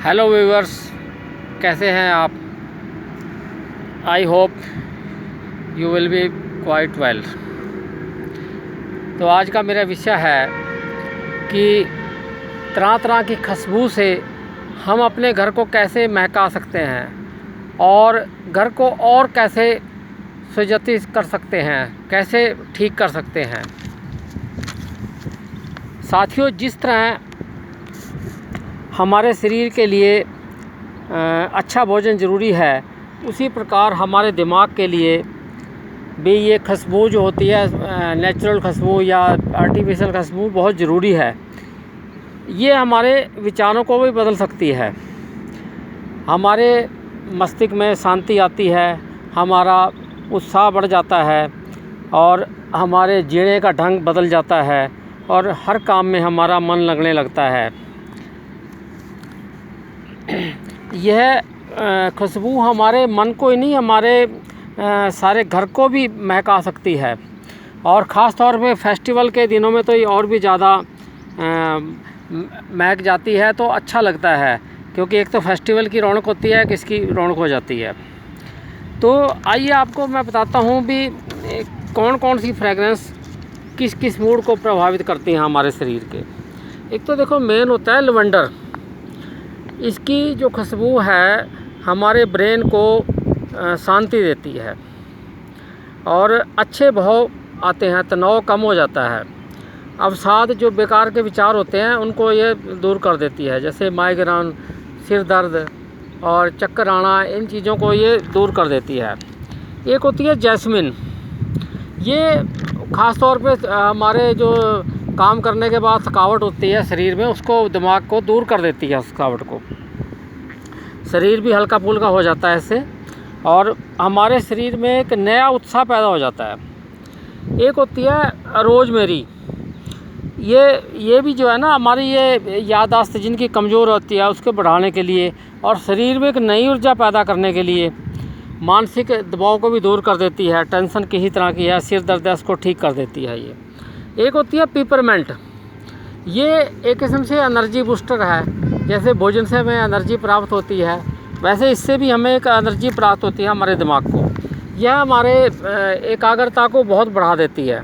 Hello viewers, कैसे हैं आप। I hope you will be quite well. तो आज का मेरा विषय है कि तरह तरह की खुशबू से हम अपने घर को कैसे महका सकते हैं और घर को और कैसे सुसज्जित कर सकते हैं, कैसे ठीक कर सकते हैं। साथियों, जिस तरह हमारे शरीर के लिए अच्छा भोजन ज़रूरी है, उसी प्रकार हमारे दिमाग के लिए भी ये खुशबू जो होती है, नेचुरल खुशबू या आर्टिफिशियल खुशबू, बहुत ज़रूरी है। ये हमारे विचारों को भी बदल सकती है, हमारे मस्तिष्क में शांति आती है, हमारा उत्साह बढ़ जाता है और हमारे जीने का ढंग बदल जाता है और हर काम में हमारा मन लगने लगता है। यह खुशबू हमारे मन को ही नहीं, हमारे सारे घर को भी महका सकती है। और ख़ास तौर पे फेस्टिवल के दिनों में तो ये और भी ज़्यादा महक जाती है, तो अच्छा लगता है, क्योंकि एक तो फेस्टिवल की रौनक होती है, किसकी रौनक हो जाती है। तो आइए आपको मैं बताता हूँ भी कौन कौन सी फ्रेगरेंस किस किस मूड को प्रभावित करती हैं हमारे शरीर के। एक तो देखो, मेन होता है लवेंडर। इसकी जो खुशबू है हमारे ब्रेन को शांति देती है और अच्छे भाव आते हैं, तनाव कम हो जाता है। अवसाद, जो बेकार के विचार होते हैं, उनको ये दूर कर देती है, जैसे माइग्रेन, सिर दर्द और चक्कर आना, इन चीज़ों को ये दूर कर देती है। एक होती है जैस्मिन। ये ख़ास तौर पे हमारे जो काम करने के बाद थकावट होती है शरीर में, उसको, दिमाग को दूर कर देती है। थकावट को, शरीर भी हल्का फुल्का हो जाता है इससे, और हमारे शरीर में एक नया उत्साह पैदा हो जाता है। एक होती है रोज़मेरी। ये भी जो है ना, हमारी ये याददाश्त जिनकी कमज़ोर होती है, उसके बढ़ाने के लिए और शरीर में एक नई ऊर्जा पैदा करने के लिए, मानसिक दबाव को भी दूर कर देती है। टेंशन किसी तरह की है, सिर दर्द है, उसको ठीक कर देती है ये। एक होती है पिपरमेंट। ये एक किस्म से एनर्जी बूस्टर है। जैसे भोजन से हमें एनर्जी प्राप्त होती है, वैसे इससे भी हमें एक एनर्जी प्राप्त होती है हमारे दिमाग को। यह हमारे एकाग्रता को बहुत बढ़ा देती है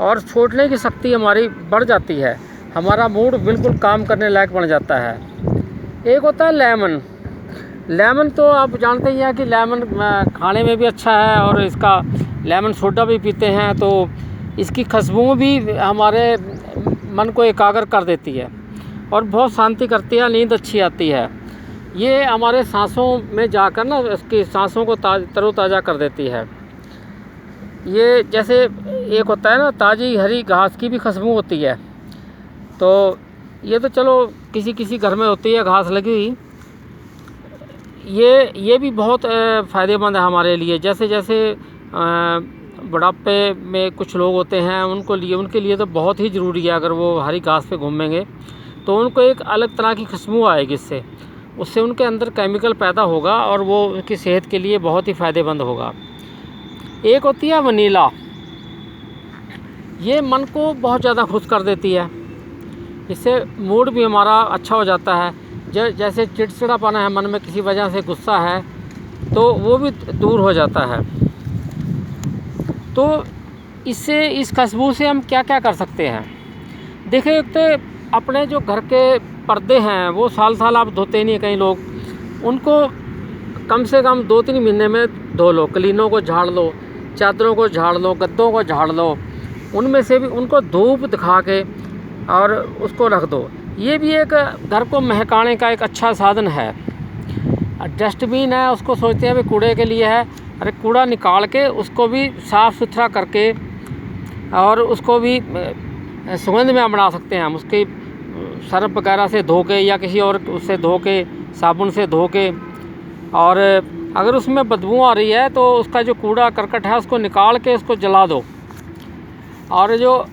और छोड़ने की शक्ति हमारी बढ़ जाती है। हमारा मूड बिल्कुल काम करने लायक बन जाता है। एक होता है लेमन। लेमन तो आप जानते ही हैं कि लेमन खाने में भी अच्छा है, और इसका लेमन सोडा भी पीते हैं, तो इसकी खुशबू भी हमारे मन को एकाग्र कर देती है और बहुत शांति करती है, नींद अच्छी आती है। ये हमारे सांसों में जाकर ना, इसकी सांसों को तरोताज़ा कर देती है। ये जैसे एक होता है ना, ताज़ी हरी घास की भी खुशबू होती है। तो ये तो चलो किसी किसी घर में होती है घास लगी हुई। ये भी बहुत फ़ायदेमंद है हमारे लिए। जैसे जैसे बुढ़ापे में कुछ लोग होते हैं, उनके लिए तो बहुत ही ज़रूरी है। अगर वो हरी घास पे घूमेंगे तो उनको एक अलग तरह की खुशबू आएगी, उससे उनके अंदर केमिकल पैदा होगा और वो उनकी सेहत के लिए बहुत ही फ़ायदेमंद होगा। एक होती है वनीला। ये मन को बहुत ज़्यादा खुश कर देती है, इससे मूड भी हमारा अच्छा हो जाता है। जैसे चिड़चिड़ापना है मन में, किसी वजह से गुस्सा है, तो वो भी दूर हो जाता है। तो इस खुशबू से हम क्या क्या कर सकते हैं। देखिए, एक तो अपने जो घर के पर्दे हैं, वो साल साल आप धोते नहीं, कई लोग, उनको कम से कम 2-3 महीने में धो लो। क्लीनों को झाड़ लो, चादरों को झाड़ लो, गद्दों को झाड़ लो, उनमें से भी उनको धूप दिखा के और उसको रख दो। ये भी एक घर को महकाने का एक अच्छा साधन है। डस्टबिन है, उसको सोचते हैं भी कूड़े के लिए है, अरे कूड़ा निकाल के उसको भी साफ़ सुथरा करके और उसको भी सुगंध में बना सकते हैं हम। उसके सर्फ वगैरह से धो के या किसी और उससे धो के, साबुन से धो के, और अगर उसमें बदबू आ रही है तो उसका जो कूड़ा करकट है उसको निकाल के उसको जला दो। और जो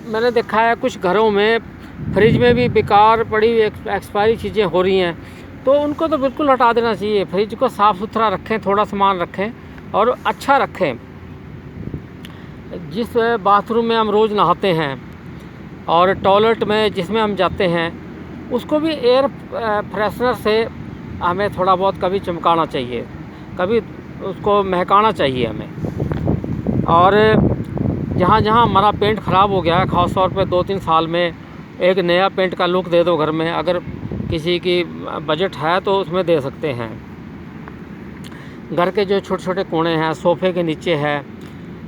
मैंने देखा है कुछ घरों में फ्रिज में भी बेकार पड़ी एक्सपायरी चीज़ें हो रही हैं, तो उनको तो बिल्कुल हटा देना चाहिए। फ्रिज को साफ़ सुथरा रखें, थोड़ा सामान रखें और अच्छा रखें। जिस बाथरूम में हम रोज़ नहाते हैं और टॉयलेट में जिसमें हम जाते हैं, उसको भी एयर फ्रेशनर से हमें थोड़ा बहुत कभी चमकाना चाहिए, कभी उसको महकाना चाहिए हमें। और जहाँ जहाँ हमारा पेंट ख़राब हो गया है, ख़ास तौर पे 2-3 साल में एक नया पेंट का लुक दे दो घर में, अगर किसी की बजट है तो उसमें दे सकते हैं। घर के जो छोटे छोटे कोने हैं, सोफ़े के नीचे है,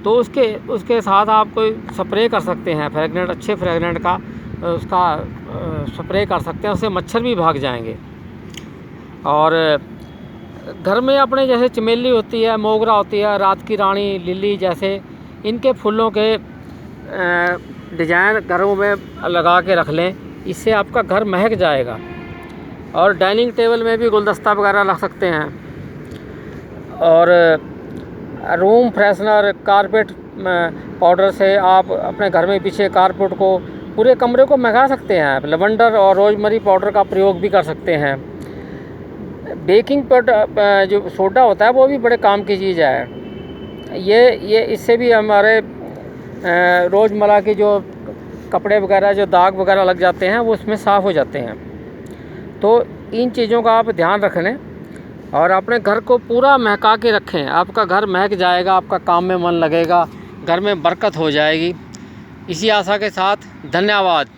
तो उसके साथ आप कोई स्प्रे कर सकते हैं, फ्रेगनेंट, अच्छे फ्रेगनेंट का उसका स्प्रे कर सकते हैं, उससे मच्छर भी भाग जाएंगे। और घर में अपने जैसे चमेली होती है, मोगरा होती है, रात की रानी, लिली जैसे इनके फूलों के डिजाइन घरों में लगा के रख लें, इससे आपका घर महक जाएगा। और डाइनिंग टेबल में भी गुलदस्ता वगैरह रख सकते हैं। और रूम फ्रेशनर, कारपेट पाउडर से आप अपने घर में पीछे कारपेट को, पूरे कमरे को महका सकते हैं। लवेंडर और रोजमरी पाउडर का प्रयोग भी कर सकते हैं। बेकिंग पाउडर जो सोडा होता है वो भी बड़े काम की चीज़ है। ये इससे भी हमारे रोज़मर्रा की जो कपड़े वगैरह जो दाग वगैरह लग जाते हैं वो उसमें साफ़ हो जाते हैं। तो इन चीज़ों का आप ध्यान रख लें और अपने घर को पूरा महका के रखें। आपका घर महक जाएगा, आपका काम में मन लगेगा, घर में बरकत हो जाएगी। इसी आशा के साथ धन्यवाद।